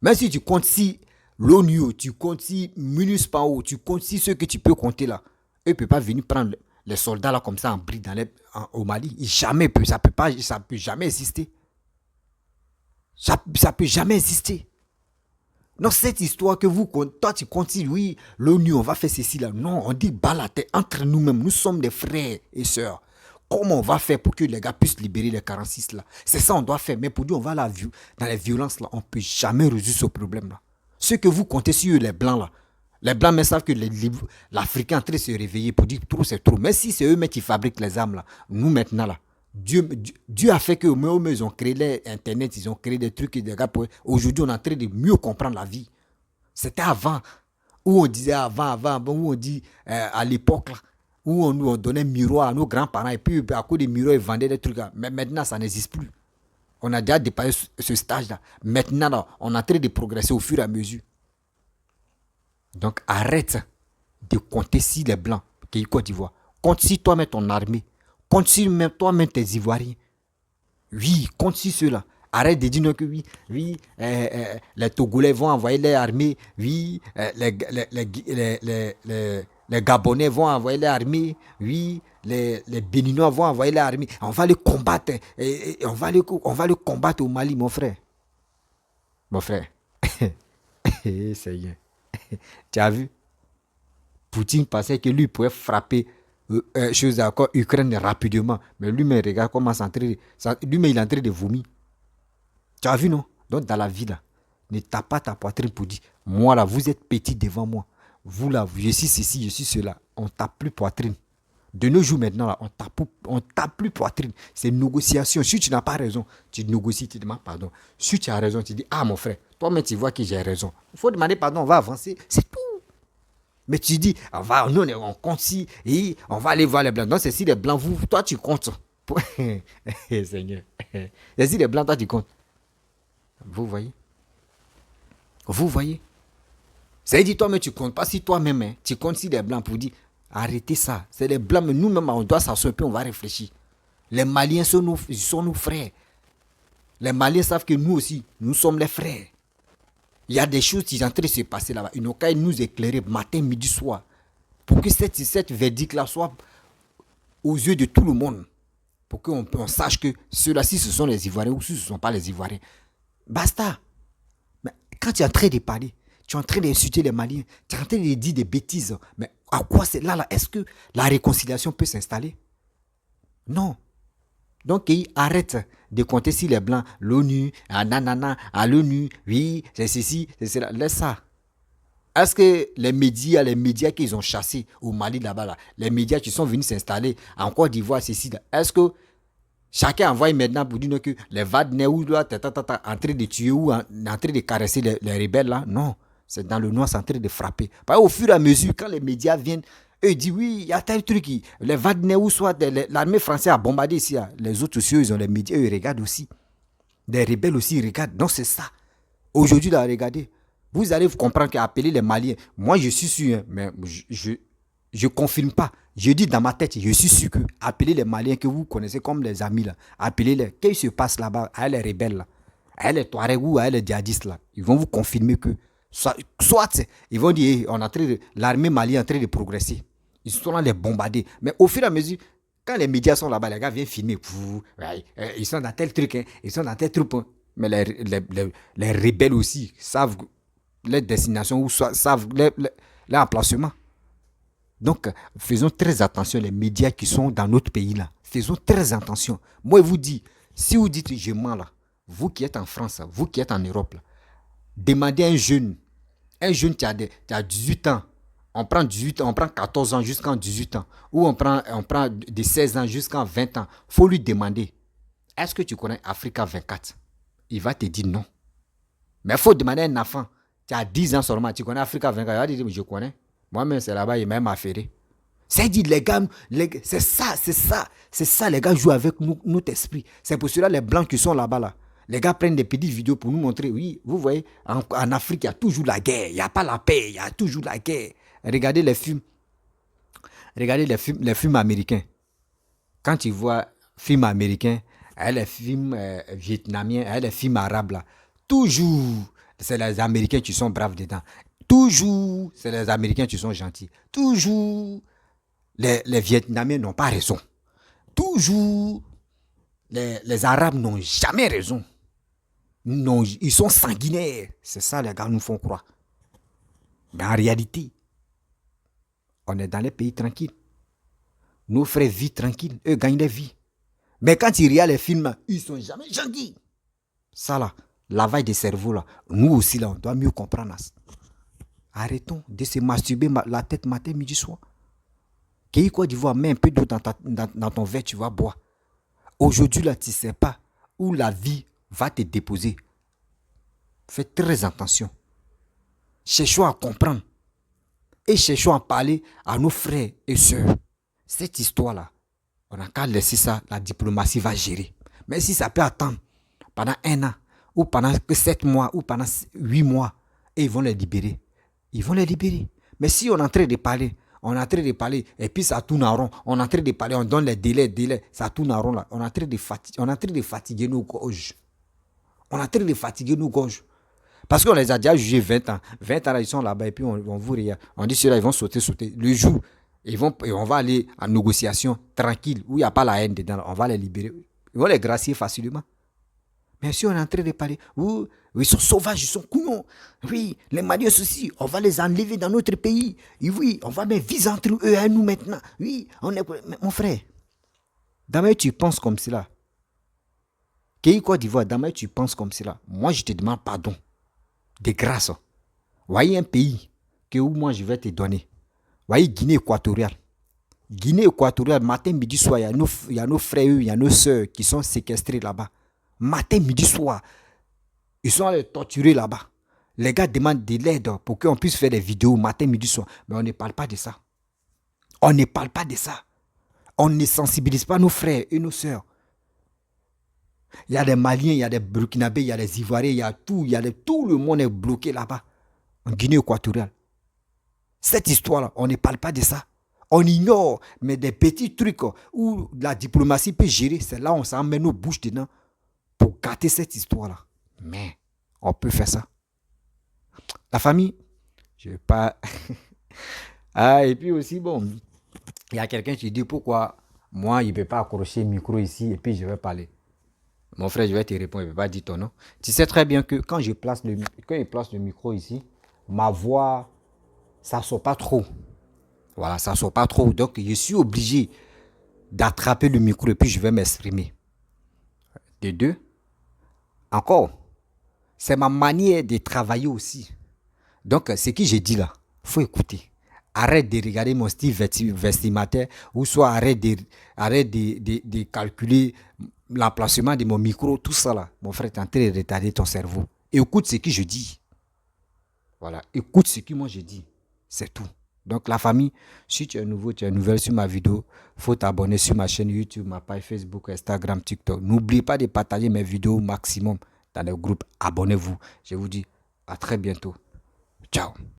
Même si tu comptes si l'ONU, tu comptes si MINUSPA, tu comptes si ce que tu peux compter là, eux ne peuvent pas venir prendre les soldats là comme ça en bride au Mali. Jamais, ça peut jamais exister. Ça peut jamais exister. Donc cette histoire que toi tu continues, oui, l'ONU, on va faire ceci là. Non, on dit bas la tête entre nous-mêmes. Nous sommes des frères et sœurs. Comment on va faire pour que les gars puissent libérer les 46 là? C'est ça on doit faire. Mais pour dire on va dans les violences là, on ne peut jamais résoudre ce problème là. Ce que vous comptez sur eux, les blancs là, les blancs mais savent que l'Africain est en train de se réveiller pour dire trop c'est trop. Mais si c'est eux-mêmes qui fabriquent les armes là, nous maintenant là, Dieu a fait que eux, ils ont créé l'internet, ils ont créé des trucs, des gars. Aujourd'hui, on est en train de mieux comprendre la vie. C'était avant, où on disait avant, où on dit à l'époque là, où on donnait miroir à nos grands-parents et puis à cause des miroirs, ils vendaient des trucs là. Mais maintenant, ça n'existe plus. On a déjà dépassé ce stage-là. Maintenant, là, on est en train de progresser au fur et à mesure. Donc, arrête de compter si les Blancs, qui Côte d'Ivoire. Compte si toi-même ton armée. Compte si toi-même tes Ivoiriens. Oui, compte si ceux-là. Arrête de dire que oui, les Togolais vont envoyer leur armée. Oui, les Gabonais vont envoyer leur armée. Oui, les Béninois vont envoyer leur armée. On va les combattre. Et on va les combattre au Mali, mon frère. Mon frère. Seigneur. Tu as vu? Poutine pensait que lui pouvait frapper chose encore Ukraine rapidement. Mais lui-même, regarde comment lui-même, il est en train de vomir. Tu as vu, non? Donc, dans la vie, là, ne tape pas ta poitrine pour dire, moi, là, vous êtes petit devant moi. Vous, là, je suis ceci, je suis cela. On ne tape plus poitrine. De nos jours, maintenant, là, on tape plus poitrine. C'est une négociation. Si tu n'as pas raison, tu négocies, tu demandes pardon. Si tu as raison, tu dis, ah, mon frère, toi-même, tu vois que j'ai raison. Il faut demander pardon, on va avancer. C'est tout. Mais tu dis, nous, on compte si, et on va aller voir les Blancs. Non, c'est si les Blancs, toi, tu comptes. Seigneur. C'est si les Blancs, toi, tu comptes. Vous voyez? dit toi-même, tu ne comptes pas si toi-même, hein, tu comptes si les Blancs pour dire, arrêtez ça. C'est les Blancs, mais nous-mêmes, on doit s'asseoir, puis on va réfléchir. Les Maliens sont nos frères. Les Maliens savent que nous aussi, nous sommes les frères. Il y a des choses qui sont en train de se passer là-bas. Ils n'ont qu'à nous éclairer matin, midi, soir. Pour que cette verdict-là soit aux yeux de tout le monde. Pour qu'on sache que ceux-là-ci, ce sont les Ivoiriens ou si ce ne sont pas les Ivoiriens. Basta. Mais quand tu es en train de parler, tu es en train d'insulter les Maliens, tu es en train de dire des bêtises. Mais à quoi c'est là, est-ce que la réconciliation peut s'installer? Non. Donc, ils arrêtent de compter si les Blancs, l'ONU, à nanana, à l'ONU, oui, c'est ceci, c'est cela. Laisse ça. Est-ce que les médias qu'ils ont chassés au Mali là-bas, là, les médias qui sont venus s'installer en Côte d'Ivoire, ceci, est-ce que chacun envoie maintenant pour dire que les Wagner ou là, en train de tuer ou en train de caresser les rebelles là? Non. C'est dans le noir, c'est en train de frapper. Parce qu'au fur et à mesure, quand les médias viennent, eux disent oui, il y a tel truc. Les Wagner ou soit l'armée française a bombardé ici. Les autres aussi, ils ont les médias, eux, ils regardent aussi. Les rebelles aussi, ils regardent. Donc c'est ça. Aujourd'hui, là, regardez. Vous allez vous comprendre qu'appeler les Maliens, moi je suis sûr, hein, mais je confirme pas. Je dis dans ma tête, je suis sûr que appeler les Maliens que vous connaissez comme les amis, là, appelez-les. Qu'est-ce qui se passe là-bas, à les rebelles, là, à les Touaregs ou à les djihadistes, là, ils vont vous confirmer que, soit ils vont dire, l'armée malienne est en train de progresser. Ils sont là les bombarder. Mais au fur et à mesure, quand les médias sont là-bas, les gars viennent filmer. Ils sont dans tel truc, hein, ils sont dans tel truc. Hein. Mais les rebelles aussi savent les destinations ou savent les emplacements. Donc, faisons très attention, les médias qui sont dans notre pays là. Faisons très attention. Moi, je vous dis, si vous dites je mens là, vous qui êtes en France, vous qui êtes en Europe là, demandez à un jeune qui a 18 ans, on prend 18 ans, on prend 14 ans jusqu'à 18 ans, ou on prend de 16 ans jusqu'à 20 ans, il faut lui demander, est-ce que tu connais Africa 24? Il va te dire non. Mais il faut demander à un enfant, tu as 10 ans seulement, tu connais Africa 24? Il va te dire, je connais. Moi-même, c'est là-bas, il m'a même affairé. C'est-à-dire, les gars, c'est ça, les gars jouent avec notre esprit. C'est pour cela, les blancs qui sont là-bas, là, les gars prennent des petites vidéos pour nous montrer, oui, vous voyez, en Afrique, il y a toujours la guerre, il n'y a pas la paix, il y a toujours la guerre. Regardez les films américains. Quand tu vois films américains, les films vietnamiens, les films arabes, là, toujours, c'est les Américains qui sont braves dedans. Toujours, c'est les Américains qui sont gentils. Toujours, les Vietnamiens n'ont pas raison. Toujours, les Arabes n'ont jamais raison. Non, ils sont sanguinaires. C'est ça, les gars nous font croire. Mais en réalité, on est dans les pays tranquilles. Nos frères vivent tranquilles. Eux gagnent leur vie. Mais quand ils regardent les films, ils sont jamais gentils. Ça là, lavage de cerveau là, nous aussi là, on doit mieux comprendre ça. Arrêtons de se masturber la tête matin, midi, soir. Qu'il Côte d'Ivoire, mets un peu d'eau dans ton verre, tu vas boire. Aujourd'hui, là, tu ne sais pas où la vie va te déposer. Fais très attention. Cherchons à comprendre. Et cherchons à parler à nos frères et sœurs. Cette histoire-là, on n'a qu'à laisser ça, la diplomatie va gérer. Mais si ça peut attendre pendant 1 an, ou pendant 7 mois, ou pendant 8 mois, et ils vont les libérer. Ils vont les libérer. Mais si on est en train de parler, et puis ça tourne en rond, on est en train de parler, on donne les délais, ça tourne en rond là. On est en train de fatiguer nos gorges. Parce qu'on les a déjà jugés 20 ans. 20 ans là, ils sont là-bas, et puis on vous regarde. On dit ceux-là, ils vont sauter. Le jour, on va aller en négociation tranquille, où il n'y a pas la haine dedans, on va les libérer. Ils vont les gracier facilement. Mais si on est en train de parler, oui, ils sont sauvages, ils sont couillons. Oui, les Maliens aussi, on va les enlever dans notre pays. Et oui, on va mettre vis entre eux et nous maintenant. Oui, mon frère, demain tu penses comme cela. Côte d'Ivoire, demain tu penses comme cela. Moi, je te demande pardon. De grâce. Voyez un pays que moi je vais te donner. Voyez Guinée équatoriale. Guinée équatoriale, matin, midi, soir, il y a nos frères, il y a nos soeurs qui sont séquestrés là-bas. Matin, midi, soir. Ils sont allés torturer là-bas. Les gars demandent de l'aide pour qu'on puisse faire des vidéos matin, midi, soir. Mais on ne parle pas de ça. On ne sensibilise pas nos frères et nos sœurs. Il y a des Maliens, il y a des Burkinabés, il y a des Ivoiriens, il y a tout. Tout le monde est bloqué là-bas. En Guinée équatoriale. Cette histoire-là, on ne parle pas de ça. On ignore, mais des petits trucs où la diplomatie peut gérer, c'est là où on s'en met nos bouches dedans pour gâter cette histoire-là. Mais on peut faire ça. La famille, je ne vais pas... Ah, et puis aussi, bon, il y a quelqu'un qui dit pourquoi moi, il ne peut pas accrocher le micro ici et puis je vais parler. Mon frère, je vais te répondre, il ne peut pas dire ton nom. Tu sais très bien que quand je place le micro ici, ma voix, ça ne sort pas trop. Voilà, ça ne sort pas trop. Donc, je suis obligé d'attraper le micro et puis je vais m'exprimer. De deux, encore, c'est ma manière de travailler aussi. Donc, ce que j'ai dit là, il faut écouter. Arrête de regarder mon style vestimentaire ou soit arrête de calculer l'emplacement de mon micro, tout ça là. Mon frère, tu es en train de retarder ton cerveau. Écoute ce que je dis. Voilà, écoute ce que moi je dis. C'est tout. Donc la famille, si tu es nouveau, tu es nouvelle sur ma vidéo, il faut t'abonner sur ma chaîne YouTube, ma page Facebook, Instagram, TikTok. N'oublie pas de partager mes vidéos au maximum dans le groupe. Abonnez-vous. Je vous dis à très bientôt. Ciao.